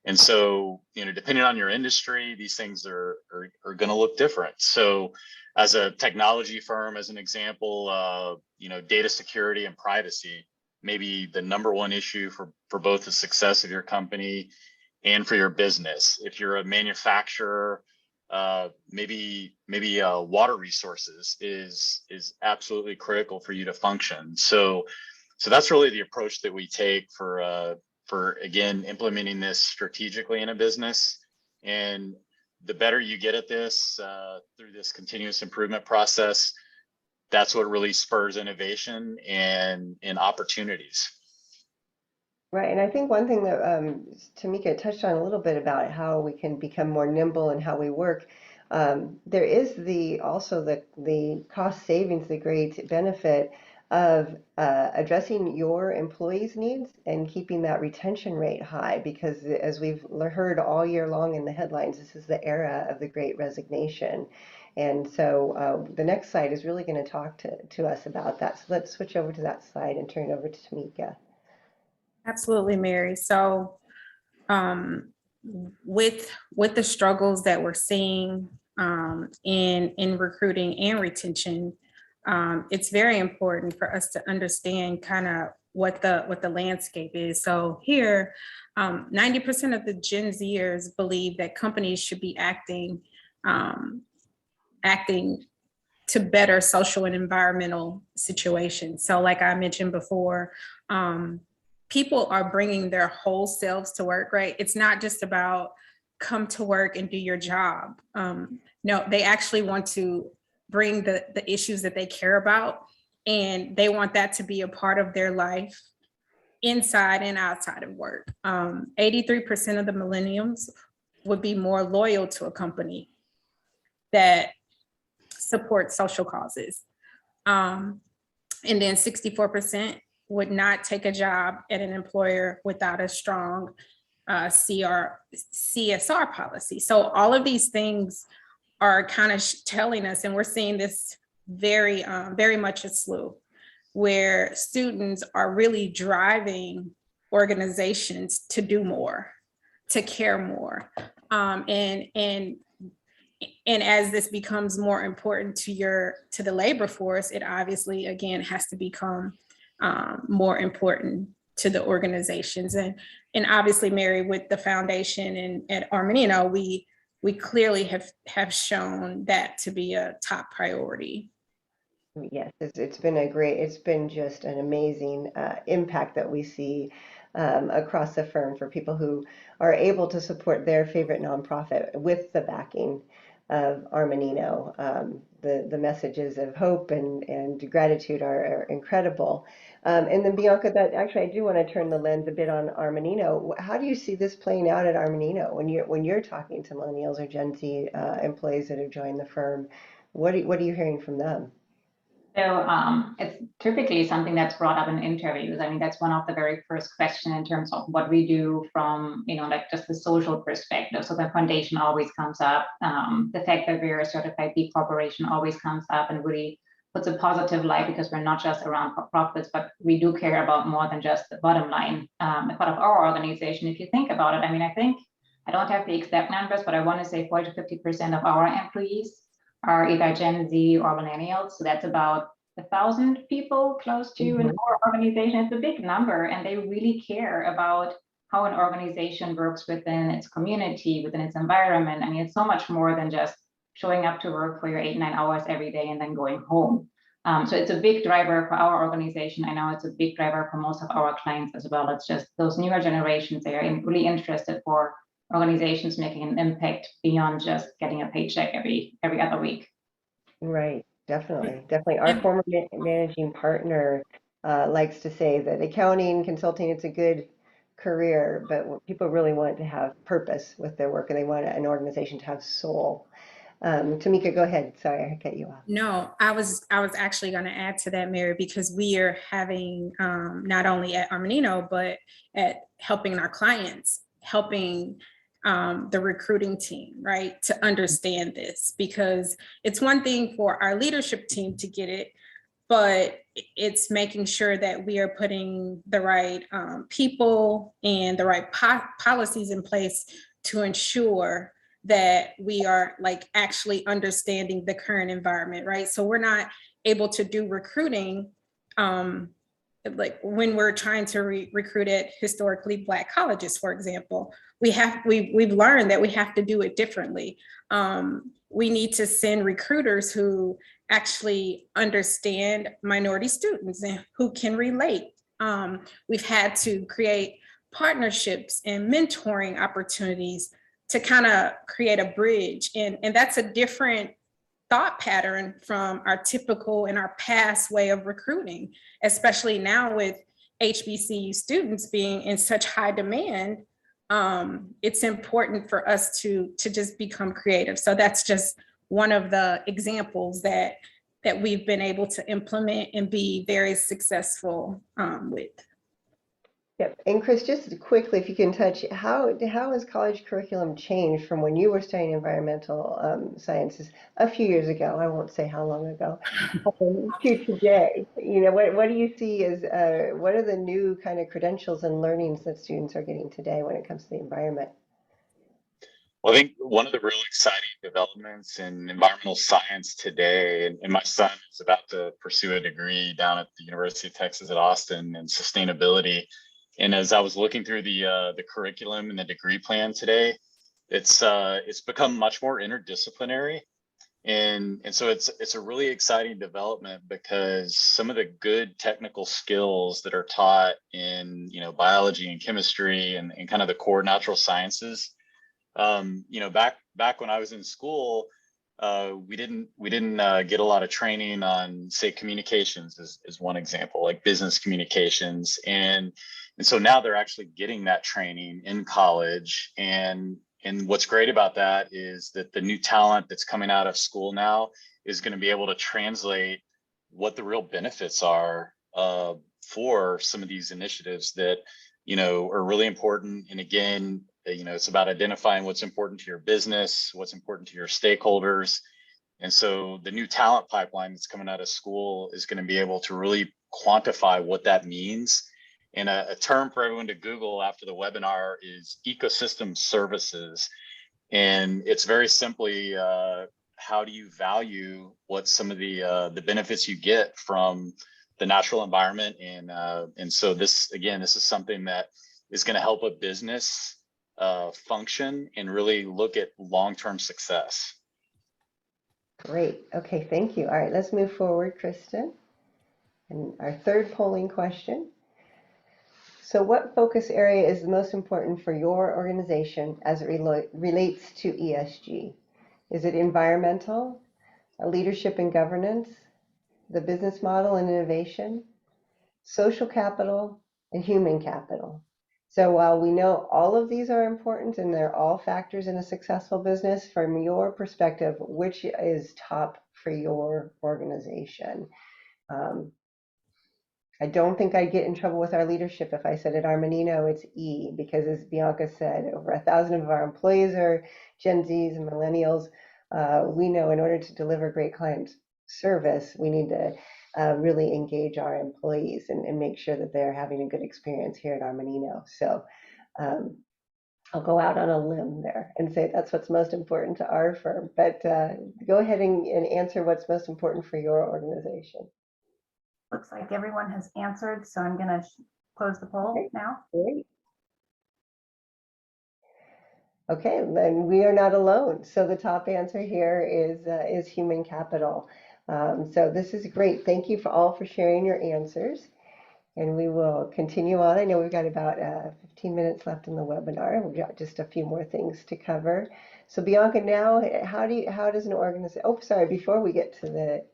And so, depending on your industry, these things are going to look different. So as a technology firm, as an example, data security and privacy may be the #1 issue for both the success of your company and for your business. If you're a manufacturer, maybe water resources is absolutely critical for you to function. So that's really the approach that we take for again implementing this strategically in a business. And the better you get at this through this continuous improvement process, that's what really spurs innovation and opportunities. Right, and I think one thing that Tamika touched on a little bit about how we can become more nimble in how we work. There is also the cost savings, the great benefit of addressing your employees' needs and keeping that retention rate high, because as we've heard all year long in the headlines, this is the era of the Great Resignation. And so the next slide is really going to talk to us about that. So let's switch over to that slide and turn it over to Tamika. Absolutely, Mary. So with the struggles that we're seeing in recruiting and retention, it's very important for us to understand kind of what the landscape is. So here, 90% of the Gen Zers believe that companies should be acting to better social and environmental situations. So like I mentioned before, people are bringing their whole selves to work, right? It's not just about come to work and do your job. No, they actually want to bring the issues that they care about, and they want that to be a part of their life inside and outside of work. 83% of the millennials would be more loyal to a company that supports social causes. And then 64% would not take a job at an employer without a strong CSR policy. So all of these things are kind of telling us, and we're seeing this very much a slew, where students are really driving organizations to do more, to care more. And as this becomes more important to the labor force, it obviously, again, has to become more important to the organizations. And obviously, Mary, with the foundation and at Armanino, we clearly have shown that to be a top priority. Yes, it's been just an amazing impact that we see across the firm for people who are able to support their favorite nonprofit with the backing of Armanino. The messages of hope and gratitude are incredible. And then Bianca, that actually I do want to turn the lens a bit on Armanino. How do you see this playing out at Armanino when you're talking to millennials or Gen Z employees that have joined the firm? What are you hearing from them? So it's typically something that's brought up in interviews. I mean, that's one of the very first questions in terms of what we do from, like just the social perspective. So the foundation always comes up. The fact that we're a certified B Corporation always comes up and really puts a positive light, because we're not just around for profits, but we do care about more than just the bottom line. Part of our organization, if you think about it, I mean, I don't have the exact numbers, but I want to say 40 to 50% of our employees are either Gen Z or millennials. So that's about 1,000 people close to in our organization. It's a big number, and they really care about how an organization works within its community, within its environment. I mean, it's so much more than just showing up to work for your 8-9 hours every day and then going home. So it's a big driver for our organization. I know it's a big driver for most of our clients as well. It's just those newer generations, they are really interested for organizations making an impact beyond just getting a paycheck every other week. Right, definitely. Our former managing partner likes to say that accounting, consulting, it's a good career, but people really want to have purpose with their work, and they want an organization to have soul. Tamika, go ahead. Sorry, I cut you off. No, I was actually going to add to that, Mary, because we are having not only at Armanino, but at helping our clients, helping the recruiting team, right, to understand this, because it's one thing for our leadership team to get it, but it's making sure that we are putting the right people and the right policies in place to ensure that we are actually understanding the current environment, right? So we're not able to do recruiting like when we're trying to recruit at historically Black colleges, for example, we've learned that we have to do it differently. We need to send recruiters who actually understand minority students and who can relate. We've had to create partnerships and mentoring opportunities to kind of create a bridge. And that's a different thought pattern from our typical and our past way of recruiting, especially now with HBCU students being in such high demand. It's important for us to just become creative. So that's just one of the examples that we've been able to implement and be very successful with. Yep. And Chris, just quickly, if you can touch, how has college curriculum changed from when you were studying environmental sciences a few years ago? I won't say how long ago, to today. You know, what do you see as what are the new kind of credentials and learnings that students are getting today when it comes to the environment? Well, I think one of the really exciting developments in environmental science today, and my son is about to pursue a degree down at the University of Texas at Austin in sustainability. And as I was looking through the curriculum and the degree plan today, it's become much more interdisciplinary, and so it's a really exciting development because some of the good technical skills that are taught in biology and chemistry and kind of the core natural sciences, back when I was in school, we didn't get a lot of training on, say, communications is one example, like business communications, and so now they're actually getting that training in college. And what's great about that is that the new talent that's coming out of school now is going to be able to translate what the real benefits are for some of these initiatives that are really important. And again, it's about identifying what's important to your business, what's important to your stakeholders. And so the new talent pipeline that's coming out of school is going to be able to really quantify what that means. And a term for everyone to Google after the webinar is ecosystem services. And it's very simply, how do you value what some of the benefits you get from the natural environment? And so this is something that is going to help a business function and really look at long-term success. Great. Okay, thank you. All right, let's move forward, Kristen. And our third polling question. So what focus area is the most important for your organization as it relates to ESG? Is it environmental, leadership and governance, the business model and innovation, social capital, and human capital? So while we know all of these are important and they're all factors in a successful business, from your perspective, which is top for your organization? I don't think I'd get in trouble with our leadership if I said at Armanino it's E, because as Bianca said, over 1,000 of our employees are Gen Zs and millennials. We know in order to deliver great client service, we need to really engage our employees and make sure that they're having a good experience here at Armanino. So I'll go out on a limb there and say that's what's most important to our firm. But go ahead and answer what's most important for your organization. Looks like everyone has answered, so I'm going to close the poll now. Great. Okay, then we are not alone. So the top answer here is human capital. So this is great. Thank you all for sharing your answers. And we will continue on. I know we've got about 15 minutes left in the webinar. We've got just a few more things to cover. So Bianca, now how does an organization, before we get to the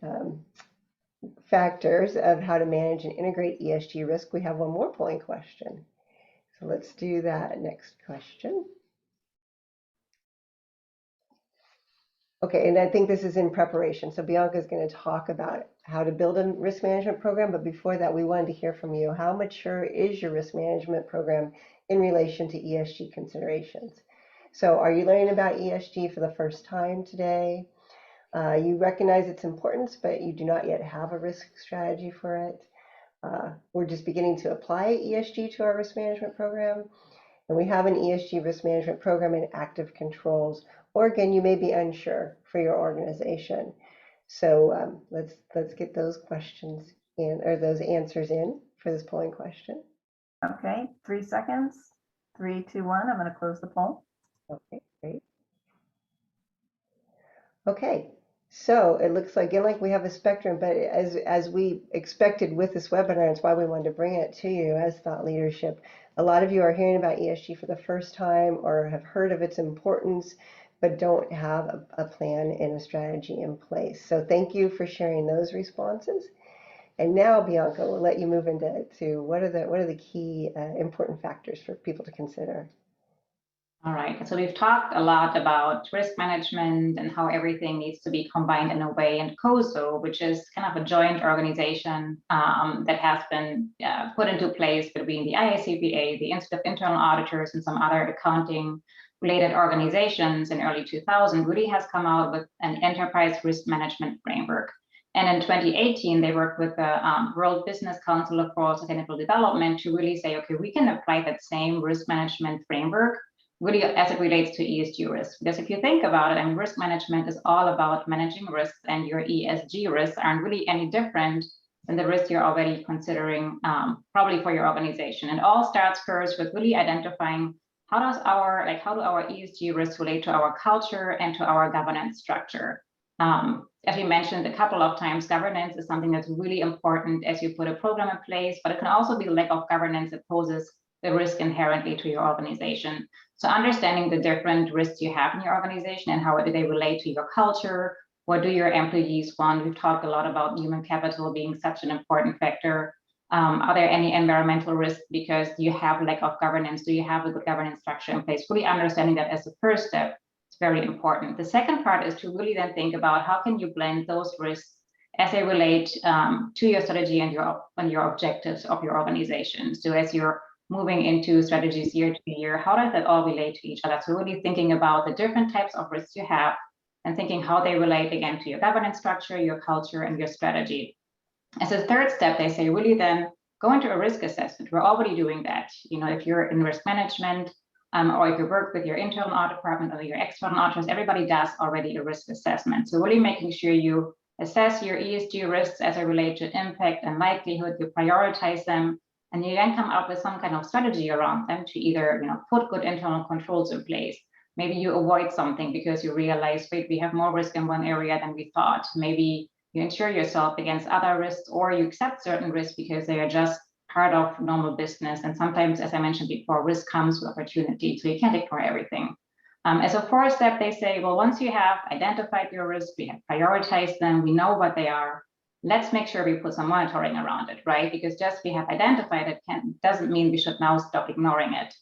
factors of how to manage and integrate ESG risk, we have one more polling question. So let's do that next question. Okay, and I think this is in preparation. So Bianca is going to talk about how to build a risk management program. But before that, we wanted to hear from you. How mature is your risk management program in relation to ESG considerations? So are you learning about ESG for the first time today? You recognize its importance, but you do not yet have a risk strategy for it. We're just beginning to apply ESG to our risk management program. And we have an ESG risk management program in active controls. Or again, you may be unsure for your organization. So let's get those questions in, or those answers in for this polling question? Okay, 3 seconds. 3, 2, 1. I'm going to close the poll. Okay, great. Okay, so it looks like, again, like we have a spectrum, but as we expected with this webinar, it's why we wanted to bring it to you as thought leadership. A lot of you are hearing about ESG for the first time or have heard of its importance, but don't have a plan and a strategy in place. So thank you for sharing those responses. And now, Bianca, we'll let you move into what are the key important factors for people to consider. All right, so we've talked a lot about risk management and how everything needs to be combined in a way, and COSO, which is kind of a joint organization that has been put into place between the IACPA, the Institute of Internal Auditors, and some other accounting related organizations in early 2000, really has come out with an enterprise risk management framework. And in 2018, they worked with the World Business Council for Sustainable Development to really say, okay, we can apply that same risk management framework really as it relates to ESG risk. Because if you think about it, I mean, risk management is all about managing risks, and your ESG risks aren't really any different than the risks you're already considering probably for your organization. And all starts first with really identifying how do our ESG risks relate to our culture and to our governance structure. As we mentioned a couple of times, governance is something that's really important as you put a program in place, but it can also be lack of governance that poses the risk inherently to your organization. So understanding the different risks you have in your organization and how do they relate to your culture, what do your employees want? We've talked a lot about human capital being such an important factor. Are there any environmental risks because you have lack of governance? Do you have a good governance structure in place? Really understanding that as a first step is very important. The second part is to really then think about how can you blend those risks as they relate to your strategy and your objectives of your organization. So as you're moving into strategies year to year, how does that all relate to each other? So really thinking about the different types of risks you have and thinking how they relate again to your governance structure, your culture, and your strategy. As a third step, they say really then go into a risk assessment. We're already doing that. You know, if you're in risk management or if you work with your internal audit department or your external auditors, everybody does already a risk assessment. So really making sure you assess your ESG risks as they relate to impact and likelihood, you prioritize them, and you then come up with some kind of strategy around them to either, you know, put good internal controls in place. Maybe you avoid something because you realize, wait, we have more risk in one area than we thought. Maybe you insure yourself against other risks, or you accept certain risks because they are just part of normal business. And sometimes, as I mentioned before, risk comes with opportunity, so you can't ignore everything. As a fourth step, they say, well, once you have identified your risks, we have prioritized them, we know what they are, let's make sure we put some monitoring around it, right? Because just we have identified it doesn't mean we should now stop ignoring it.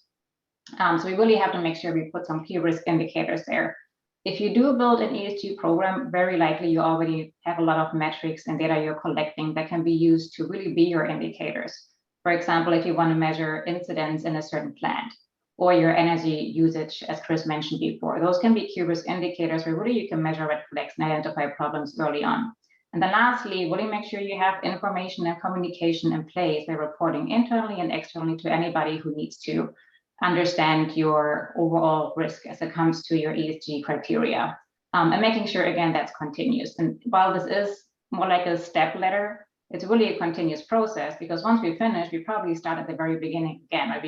So we really have to make sure we put some key risk indicators there. If you do build an ESG program, very likely you already have a lot of metrics and data you're collecting that can be used to really be your indicators. For example, if you want to measure incidents in a certain plant or your energy usage, as Chris mentioned before, those can be key risk indicators where really you can measure red flags and identify problems early on. And then lastly, really make sure you have information and communication in place by reporting internally and externally to anybody who needs to understand your overall risk as it comes to your ESG criteria. And making sure, again, that's continuous. And while this is more like a step ladder, it's really a continuous process, because once we finish, we probably start at the very beginning again, right?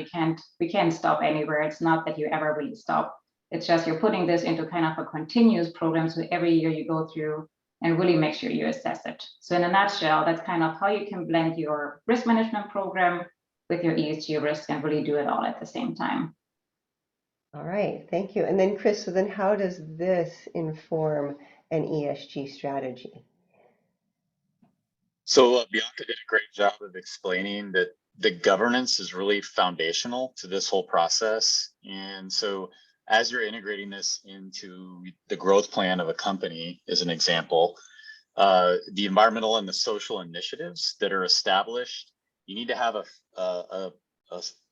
We can't stop anywhere. It's not that you ever really stop. It's just you're putting this into kind of a continuous program. So every year you go through and really make sure you assess it. So in a nutshell, that's kind of how you can blend your risk management program with your ESG risk and really do it all at the same time. All right, thank you. And then Chris, so then how does this inform an ESG strategy? So Bianca did a great job of explaining that the governance is really foundational to this whole process. And so as you're integrating this into the growth plan of a company, as an example, the environmental and the social initiatives that are established, you need to have a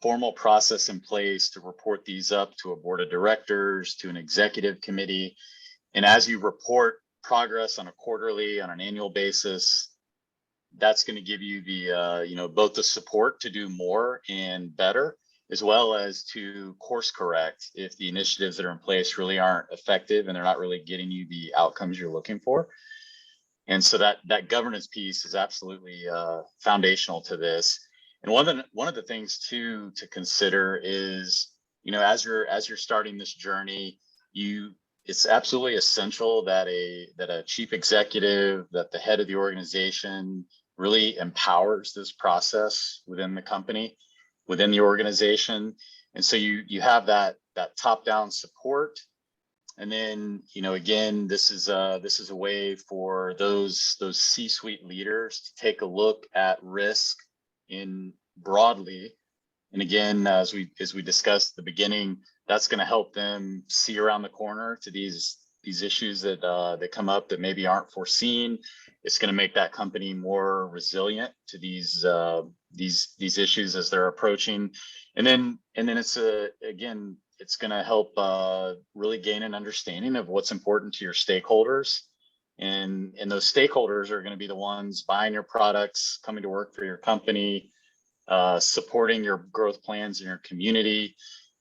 formal process in place to report these up to a board of directors, to an executive committee. And as you report progress on a quarterly, on an annual basis, that's going to give you the, both the support to do more and better, as well as to course correct if the initiatives that are in place really aren't effective and they're not really getting you the outcomes you're looking for. And so that governance piece is absolutely foundational to this. And one of the things too to consider is, as you're starting this journey, it's absolutely essential that a chief executive, that the head of the organization really empowers this process within the company, within the organization. And so you have that top-down support. And then, again, this is a way for those C-suite leaders to take a look at risk in broadly. And again, as we discussed at the beginning, that's going to help them see around the corner to these issues that come up that maybe aren't foreseen. It's going to make that company more resilient to these issues as they're approaching. And then it's going to help really gain an understanding of what's important to your stakeholders. And those stakeholders are going to be the ones buying your products, coming to work for your company, supporting your growth plans in your community.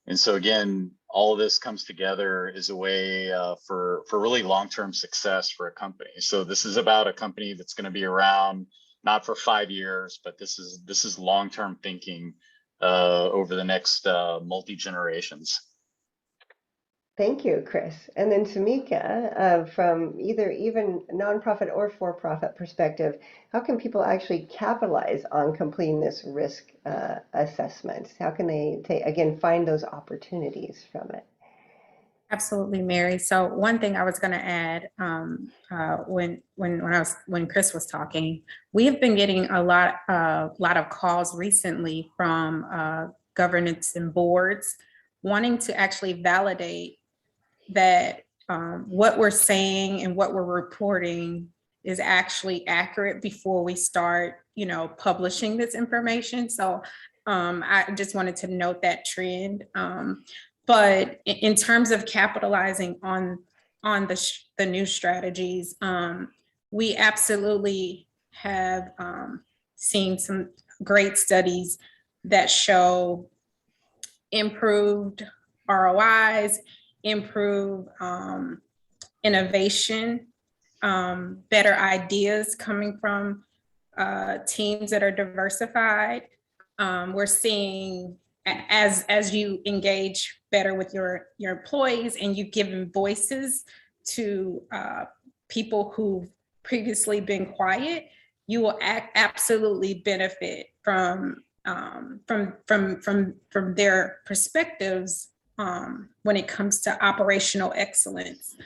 And so again, all of this comes together as a way for really long-term success for a company. So this is about a company that's going to be around not for 5 years, but this is long-term thinking over the next multi-generations. Thank you, Chris. And then Tamika, from either even nonprofit or for-profit perspective, how can people actually capitalize on completing this risk assessment? How can they, again, find those opportunities from it? Absolutely, Mary. So one thing I was going to add, when Chris was talking, we have been getting a lot of calls recently from governance and boards wanting to actually validate that what we're saying and what we're reporting is actually accurate before we start, publishing this information. So I just wanted to note that trend. But in terms of capitalizing on the new strategies, we absolutely have seen some great studies that show improved ROIs, improve innovation, better ideas coming from teams that are diversified. We're seeing as you engage better with your employees and you give them voices to people who've previously been quiet, you will absolutely benefit from their perspectives when it comes to operational excellence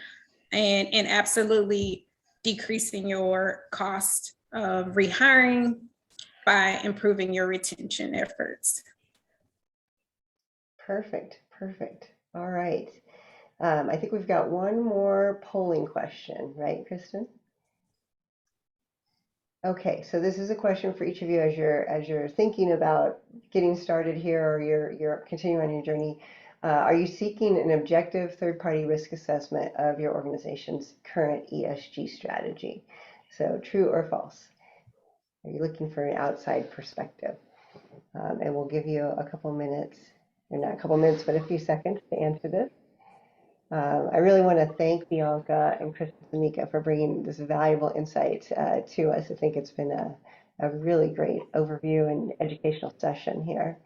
and absolutely decreasing your cost of rehiring by improving your retention efforts. Perfect. All right. I think we've got one more polling question, right, Kristen? Okay, so this is a question for each of you as you're thinking about getting started here or you're continuing on your journey. Are you seeking an objective third-party risk assessment of your organization's current ESG strategy? So true or false? Are you looking for an outside perspective? And we'll give you a couple minutes, or not a couple minutes, but a few seconds to answer this. I really want to thank Bianca and Chris and Tamika for bringing this valuable insight to us. I think it's been a really great overview and educational session here.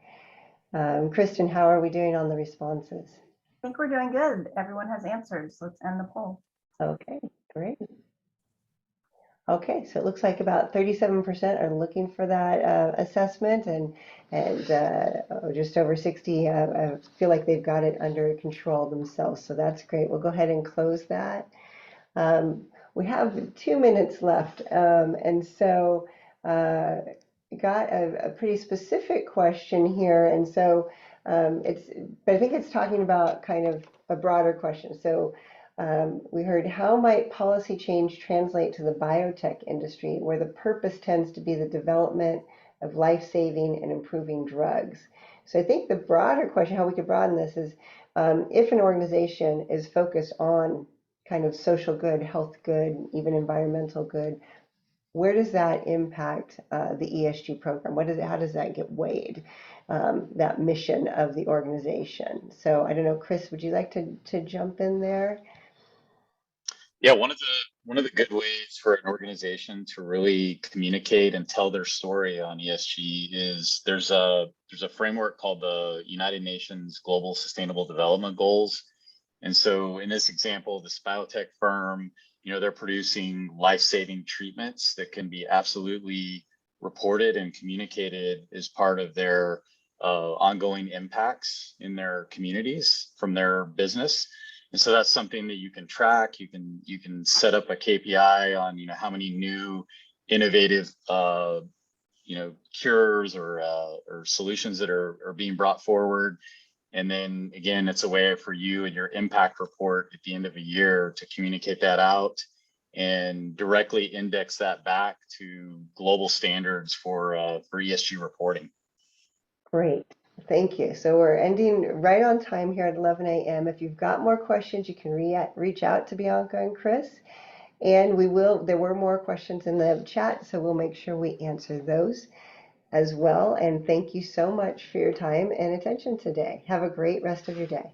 Kristen, how are we doing on the responses? I think we're doing good. Everyone has answers. Let's end the poll. Okay, great. Okay, so it looks like about 37% are looking for that assessment, and just over 60 feel like they've got it under control themselves. So that's great. We'll go ahead and close that. We have 2 minutes left, and so got a pretty specific question here, and so but I think it's talking about kind of a broader question. So we heard, how might policy change translate to the biotech industry, where the purpose tends to be the development of life-saving and improving drugs? So I think the broader question, how we could broaden this, is if an organization is focused on kind of social good, health good, even environmental good, where does that impact the ESG program? How does that get weighed, that mission of the organization? So I don't know, Chris, would you like to jump in there? Yeah, one of One of the good ways for an organization to really communicate and tell their story on ESG is there's a framework called the United Nations Global Sustainable Development Goals. And so in this example, this biotech firm, they're producing life-saving treatments that can be absolutely reported and communicated as part of their ongoing impacts in their communities from their business. And so that's something that you can track. You can set up a KPI on how many new innovative cures or solutions that are being brought forward. And then again, it's a way for you and your impact report at the end of a year to communicate that out and directly index that back to global standards for ESG reporting. Great. Thank you. So we're ending right on time here at 11 a.m. If you've got more questions, you can reach out to Bianca and Chris. And there were more questions in the chat, so we'll make sure we answer those as well. And thank you so much for your time and attention today. Have a great rest of your day.